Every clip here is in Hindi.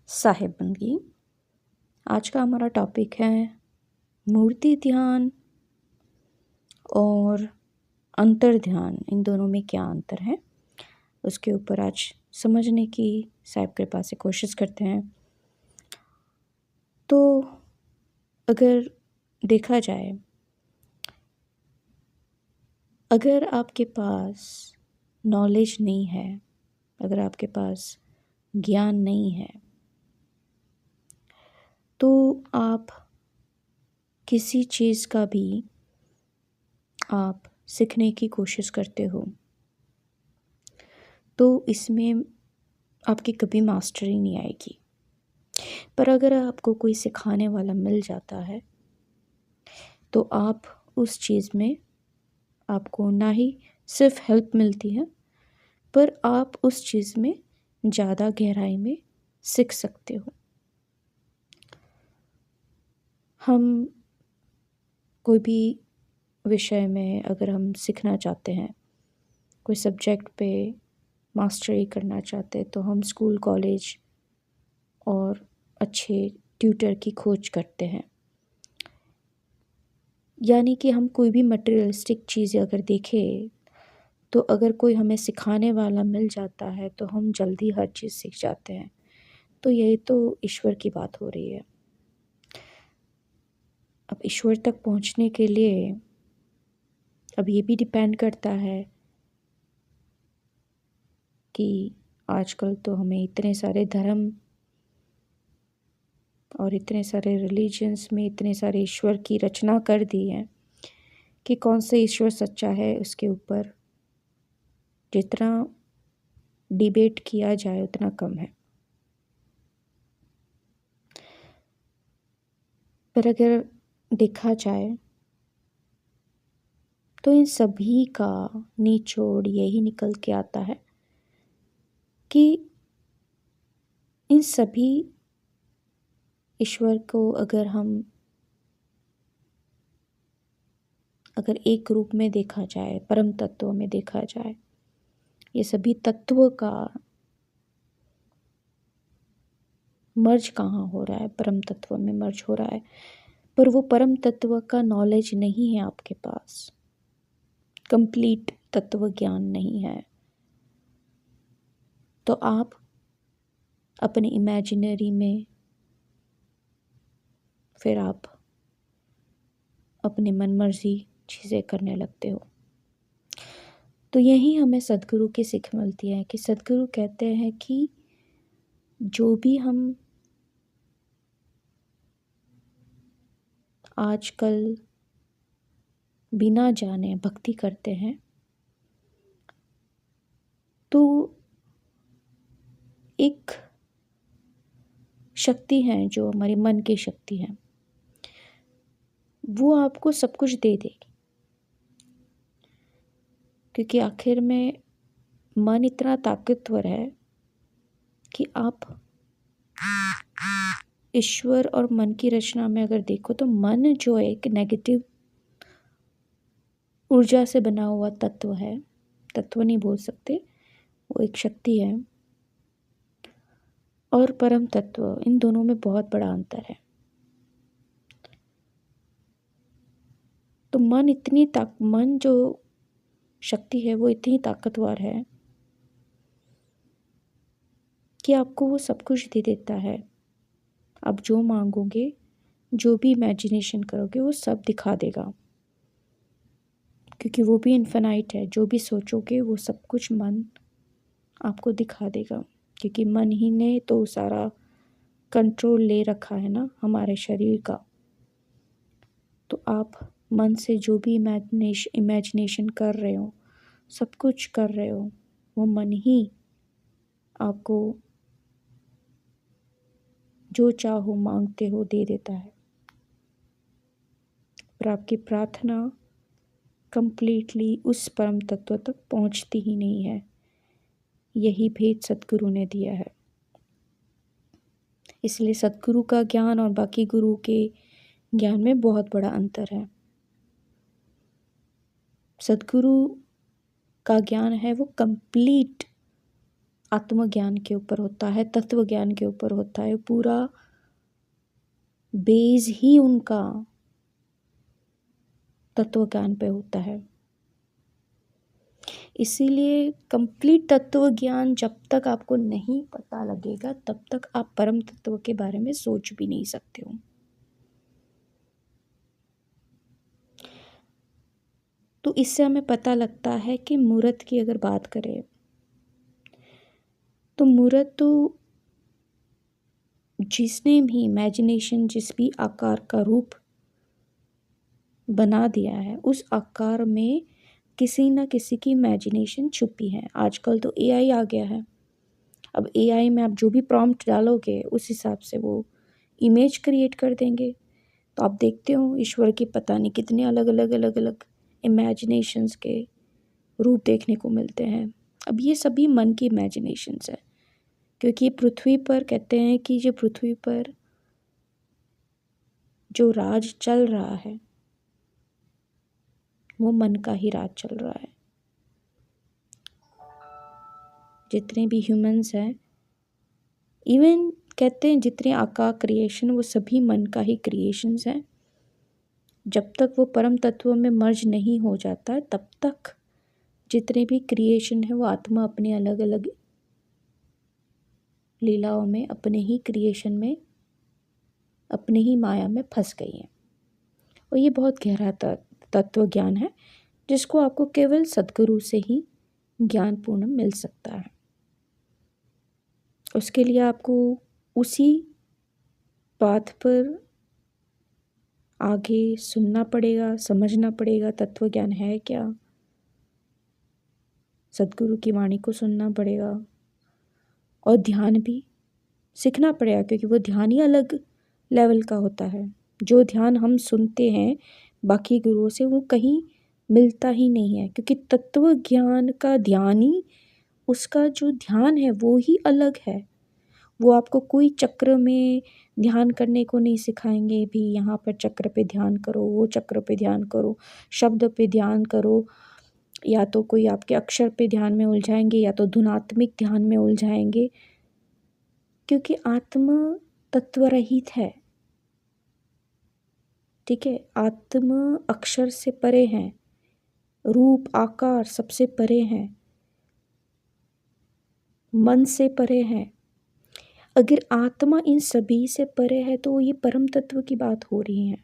साहेबंदी। आज का हमारा टॉपिक है मूर्ति ध्यान और अंतर ध्यान। इन दोनों में क्या अंतर है उसके ऊपर आज समझने की साहिब कृपा से कोशिश करते हैं। तो अगर देखा जाए, अगर आपके पास नॉलेज नहीं है, अगर आपके पास ज्ञान नहीं है, तो आप किसी चीज़ का भी आप सीखने की कोशिश करते हो तो इसमें आपकी कभी मास्टरी नहीं आएगी। पर अगर आपको कोई सिखाने वाला मिल जाता है तो आप उस चीज़ में आपको ना ही सिर्फ हेल्प मिलती है, पर आप उस चीज़ में ज़्यादा गहराई में सीख सकते हो। हम कोई भी विषय में अगर हम सीखना चाहते हैं, कोई सब्जेक्ट पे मास्टरी करना चाहते हैं, तो हम स्कूल कॉलेज और अच्छे ट्यूटर की खोज करते हैं। यानी कि हम कोई भी मटेरियलिस्टिक चीज़ें अगर देखें तो अगर कोई हमें सिखाने वाला मिल जाता है तो हम जल्दी हर चीज़ सीख जाते हैं। तो यही तो ईश्वर की बात हो रही है। अब ईश्वर तक पहुंचने के लिए अब ये भी डिपेंड करता है कि आजकल तो हमें इतने सारे धर्म और इतने सारे रिलीजन्स में इतने सारे ईश्वर की रचना कर दी है कि कौन से ईश्वर सच्चा है उसके ऊपर जितना डिबेट किया जाए उतना कम है। पर अगर देखा जाए तो इन सभी का निचोड़ यही निकल के आता है कि इन सभी ईश्वर को अगर एक रूप में देखा जाए, परम तत्व में देखा जाए, ये सभी तत्व का मर्ज कहाँ हो रहा है? परम तत्व में मर्ज हो रहा है, पर वो परम तत्व का नॉलेज नहीं है आपके पास, कंप्लीट तत्व ज्ञान नहीं है। तो आप अपने इमेजिनरी में फिर आप अपनी मनमर्जी चीज़ें करने लगते हो। तो यही हमें सद्गुरु की सीख मिलती है कि सद्गुरु कहते हैं कि जो भी हम आजकल बिना जाने भक्ति करते हैं तो एक शक्ति है जो हमारी मन की शक्ति है, वो आपको सब कुछ दे देगी। क्योंकि आखिर में मन इतना ताकतवर है कि आप ईश्वर और मन की रचना में अगर देखो तो मन जो एक नेगेटिव ऊर्जा से बना हुआ तत्व है, तत्व नहीं बोल सकते, वो एक शक्ति है, और परम तत्व, इन दोनों में बहुत बड़ा अंतर है। तो मन जो शक्ति है वो इतनी ताकतवर है कि आपको वो सब कुछ दे देता है। आप जो मांगोगे, जो भी इमेजिनेशन करोगे, वो सब दिखा देगा, क्योंकि वो भी इन्फिनाइट है। जो भी सोचोगे वो सब कुछ मन आपको दिखा देगा, क्योंकि मन ही ने तो सारा कंट्रोल ले रखा है ना हमारे शरीर का। तो आप मन से जो भी इमेजिनेशन कर रहे हो, सब कुछ कर रहे हो, वो मन ही आपको जो चाहो मांगते हो दे देता है। पर आपकी प्रार्थना कंप्लीटली उस परम तत्व तक पहुंचती ही नहीं है। यही भेद सद्गुरु ने दिया है। इसलिए सद्गुरु का ज्ञान और बाकी गुरु के ज्ञान में बहुत बड़ा अंतर है। सद्गुरु का ज्ञान है वो कंप्लीट आत्मज्ञान के ऊपर होता है, तत्व ज्ञान के ऊपर होता है। पूरा बेस ही उनका तत्व ज्ञान पे होता है। इसीलिए कंप्लीट तत्व ज्ञान जब तक आपको नहीं पता लगेगा तब तक आप परम तत्व के बारे में सोच भी नहीं सकते हो। तो इससे हमें पता लगता है कि मूर्त की अगर बात करें तो मूर्त तो जिसने भी इमेजिनेशन, जिस भी आकार का रूप बना दिया है, उस आकार में किसी न किसी की इमेजिनेशन छुपी है। आजकल तो एआई आ गया है। अब एआई में आप जो भी प्रॉम्प्ट डालोगे उस हिसाब से वो इमेज क्रिएट कर देंगे। तो आप देखते हो ईश्वर की पता नहीं कितने अलग अलग इमेजिनेशंस के रूप देखने को मिलते हैं। अब ये सभी मन की इमेजिनेशंस है, क्योंकि पृथ्वी पर कहते हैं कि जो पृथ्वी पर जो राज चल रहा है वो मन का ही राज चल रहा है। जितने भी ह्यूमंस हैं, इवन कहते हैं जितने आकार क्रिएशन, वो सभी मन का ही क्रिएशंस हैं। जब तक वो परम तत्व में मर्ज नहीं हो जाता तब तक जितने भी क्रिएशन है वो आत्मा अपने अलग अलग लीलाओं में, अपने ही क्रिएशन में, अपने ही माया में फंस गई है। और ये बहुत गहरा तत्व ज्ञान है जिसको आपको केवल सद्गुरु से ही ज्ञानपूर्ण मिल सकता है। उसके लिए आपको उसी पाथ पर आगे सुनना पड़ेगा, समझना पड़ेगा तत्व ज्ञान है क्या, सद्गुरु की वाणी को सुनना पड़ेगा और ध्यान भी सीखना पड़ेगा, क्योंकि वो ध्यान ही अलग लेवल का होता है। जो ध्यान हम सुनते हैं बाकी गुरुओं से वो कहीं मिलता ही नहीं है, क्योंकि तत्व ज्ञान का ध्यान ही, उसका जो ध्यान है वो ही अलग है। वो आपको कोई चक्र में ध्यान करने को नहीं सिखाएंगे भी यहाँ पर चक्र पे ध्यान करो, वो चक्र पे ध्यान करो, शब्द पे ध्यान करो, या तो कोई आपके अक्षर पे ध्यान में उलझाएंगे या तो धुनात्मिक ध्यान में उलझाएंगे, क्योंकि आत्मा तत्व रहित है। ठीक है, आत्मा अक्षर से परे है, रूप आकार सबसे परे है, मन से परे है। अगर आत्मा इन सभी से परे है तो ये परम तत्व की बात हो रही है।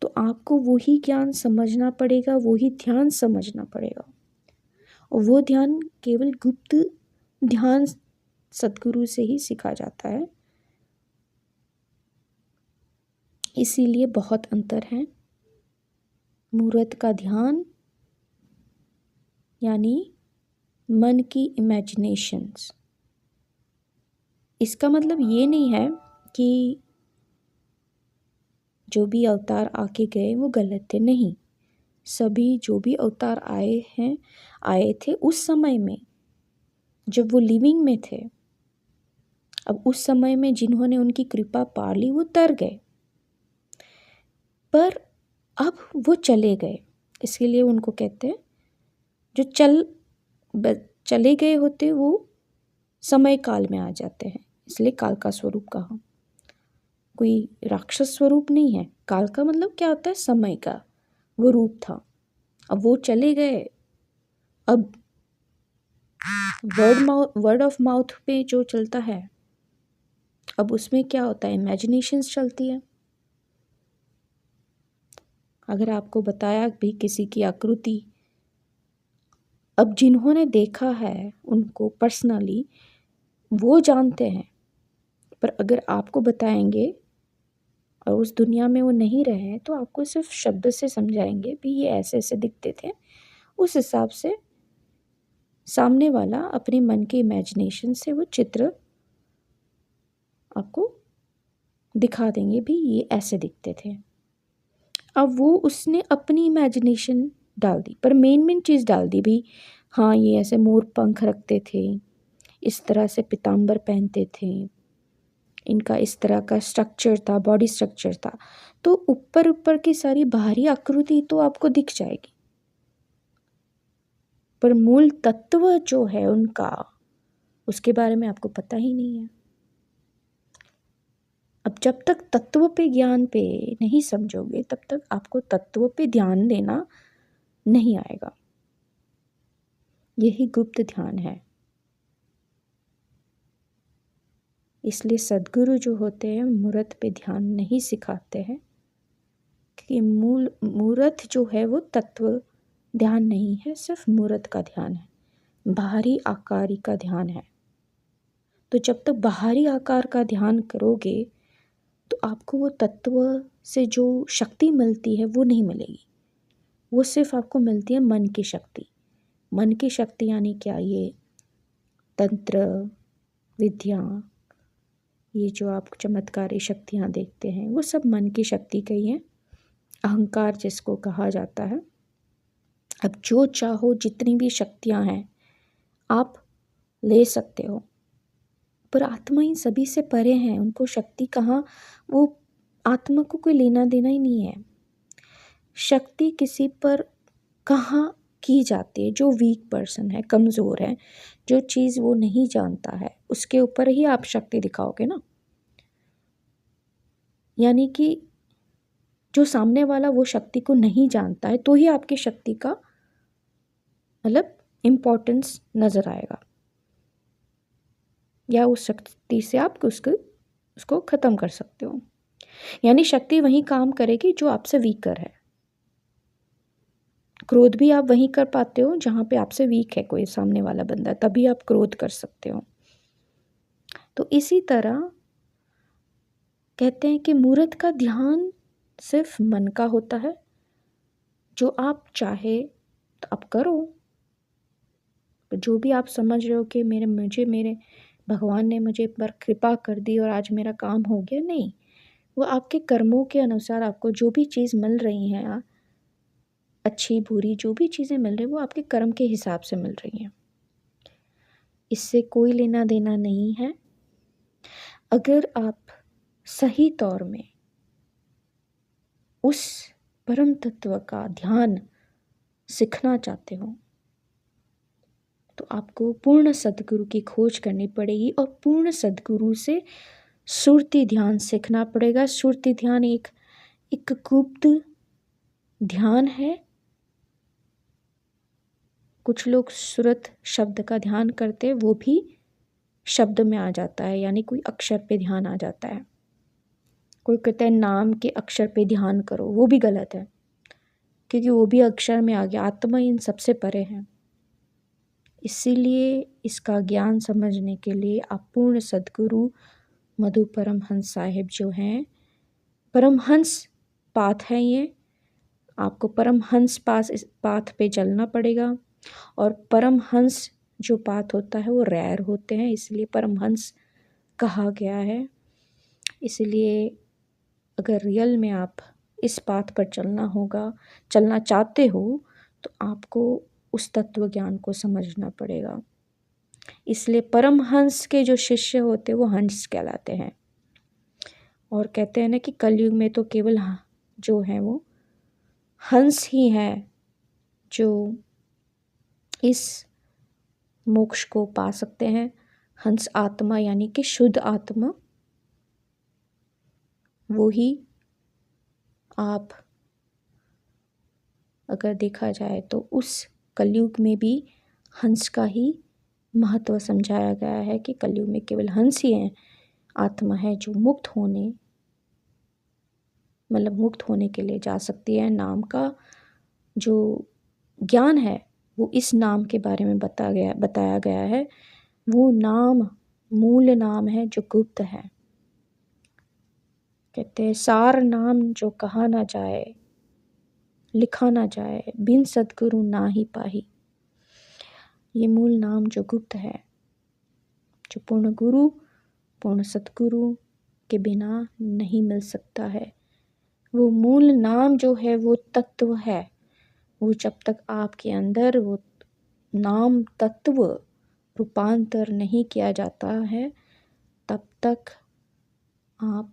तो आपको वही ज्ञान समझना पड़ेगा, वही ध्यान समझना पड़ेगा, और वो ध्यान केवल गुप्त ध्यान सद्गुरु से ही सीखा जाता है। इसीलिए बहुत अंतर है। मूर्त का ध्यान यानी मन की इमेजिनेशंस। इसका मतलब ये नहीं है कि जो भी अवतार आके गए वो गलत थे, नहीं। सभी जो भी अवतार आए थे उस समय में जब वो लिविंग में थे। अब उस समय में जिन्होंने उनकी कृपा पा ली वो तर गए, पर अब वो चले गए, इसके लिए उनको कहते हैं जो चले गए होते वो समय काल में आ जाते हैं, इसलिए काल का स्वरूप कहा। कोई राक्षस स्वरूप नहीं है। काल का मतलब क्या होता है, समय का वो रूप था। अब वो चले गए। अब वर्ड ऑफ माउथ पे जो चलता है, अब उसमें क्या होता है, इमेजिनेशंस चलती है। अगर आपको बताया भी किसी की आकृति, अब जिन्होंने देखा है उनको पर्सनली वो जानते हैं, पर अगर आपको बताएंगे और उस दुनिया में वो नहीं रहे तो आपको सिर्फ शब्द से समझाएंगे भी ये ऐसे ऐसे दिखते थे। उस हिसाब से सामने वाला अपने मन के इमेजिनेशन से वो चित्र आपको दिखा देंगे भी ये ऐसे दिखते थे। अब वो उसने अपनी इमेजिनेशन डाल दी, पर मेन चीज़ डाल दी भी, हाँ ये ऐसे मोर पंख रखते थे, इस तरह से पीताम्बर पहनते थे, इनका इस तरह का स्ट्रक्चर था, बॉडी स्ट्रक्चर था। तो ऊपर ऊपर की सारी बाहरी आकृति तो आपको दिख जाएगी, पर मूल तत्व जो है उनका, उसके बारे में आपको पता ही नहीं है। अब जब तक तत्व पे ज्ञान पे नहीं समझोगे तब तक आपको तत्व पे ध्यान देना नहीं आएगा। यही गुप्त ध्यान है। इसलिए सद्गुरु जो होते हैं मूर्त पे ध्यान नहीं सिखाते हैं, कि मूर्त जो है वो तत्व ध्यान नहीं है, सिर्फ मूर्त का ध्यान है, बाहरी आकारी का ध्यान है। तो जब तक बाहरी आकार का ध्यान करोगे तो आपको वो तत्व से जो शक्ति मिलती है वो नहीं मिलेगी। वो सिर्फ आपको मिलती है मन की शक्ति। मन की शक्ति यानी क्या? ये तंत्र विद्या, ये जो आप चमत्कारी शक्तियाँ देखते हैं वो सब मन की शक्ति का ही है, अहंकार जिसको कहा जाता है। अब जो चाहो जितनी भी शक्तियाँ हैं आप ले सकते हो, पर आत्मा इन सभी से परे हैं। उनको शक्ति कहाँ, वो आत्मा को कोई लेना देना ही नहीं है। शक्ति किसी पर कहाँ की जाती है? जो वीक पर्सन है, कमज़ोर है, जो चीज़ वो नहीं जानता है उसके ऊपर ही आप शक्ति दिखाओगे ना। यानी कि जो सामने वाला वो शक्ति को नहीं जानता है तो ही आपकी शक्ति का मतलब इम्पोर्टेंस नज़र आएगा, या उस शक्ति से आप उसको ख़त्म कर सकते हो। यानी शक्ति वहीं काम करेगी जो आपसे वीकर है। क्रोध भी आप वहीं कर पाते हो जहाँ पे आपसे वीक है कोई सामने वाला बंदा, तभी आप क्रोध कर सकते हो। तो इसी तरह कहते हैं कि मूर्त का ध्यान सिर्फ मन का होता है। जो आप चाहे तो आप करो, जो भी आप समझ रहे हो कि मेरे भगवान ने मुझे पर कृपा कर दी और आज मेरा काम हो गया, नहीं। वो आपके कर्मों के अनुसार आपको जो भी चीज़ मिल रही है, अच्छी बुरी जो भी चीज़ें मिल रही वो आपके कर्म के हिसाब से मिल रही हैं। इससे कोई लेना देना नहीं है। अगर आप सही तौर में उस परम तत्व का ध्यान सीखना चाहते हो तो आपको पूर्ण सद्गुरु की खोज करनी पड़ेगी और पूर्ण सद्गुरु से सुरति ध्यान सीखना पड़ेगा। सुरति ध्यान एक गुप्त ध्यान है। कुछ लोग सुरत शब्द का ध्यान करते, वो भी शब्द में आ जाता है, यानी कोई अक्षर पे ध्यान आ जाता है। कोई कहता है नाम के अक्षर पे ध्यान करो, वो भी गलत है, क्योंकि वो भी अक्षर में आ गया। आत्मा इन सबसे परे है। इसीलिए इसका ज्ञान समझने के लिए आप पूर्ण सद्गुरु मधु परमहंस साहिब जो हैं, परमहंस पाथ है ये, आपको परमहंस पाथ पे चलना पड़ेगा। और परमहंस जो पाथ होता है वो रेयर होते हैं, इसलिए परमहंस कहा गया है। इसलिए अगर रियल में आप इस पाथ पर चलना चाहते हो तो आपको उस तत्व ज्ञान को समझना पड़ेगा। इसलिए परमहंस के जो शिष्य होते हैं वो हंस कहलाते हैं। और कहते हैं ना कि कलयुग में तो केवल जो है वो हंस ही है जो इस मोक्ष को पा सकते हैं। हंस आत्मा यानी कि शुद्ध आत्मा, वो ही आप अगर देखा जाए तो उस कलयुग में भी हंस का ही महत्व समझाया गया है कि कलयुग में केवल हंस ही है, आत्मा है जो मुक्त होने के लिए जा सकती है। नाम का जो ज्ञान है वो इस नाम के बारे में बताया गया है। वो नाम मूल नाम है जो गुप्त है। कहते हैं सार नाम जो कहा ना जाए, लिखा ना जाए, बिन सद्गुरु ना ही पाही। ये मूल नाम जो गुप्त है, जो पूर्ण गुरु पूर्ण सद्गुरु के बिना नहीं मिल सकता है। वो मूल नाम जो है वो तत्व है। वो जब तक आपके अंदर वो नाम तत्व रूपांतर नहीं किया जाता है तब तक आप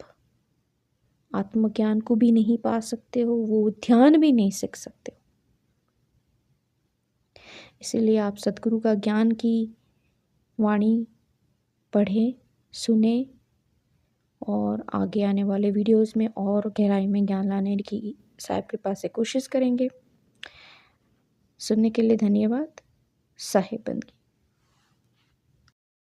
आत्मज्ञान को भी नहीं पा सकते हो, वो ध्यान भी नहीं सीख सकते हो। इसीलिए आप सद्गुरु का ज्ञान की वाणी पढ़ें, सुने और आगे आने वाले वीडियोस में और गहराई में ज्ञान लाने की साहिब कृपा से कोशिश करेंगे। सुनने के लिए धन्यवाद। साहिब बंदगी।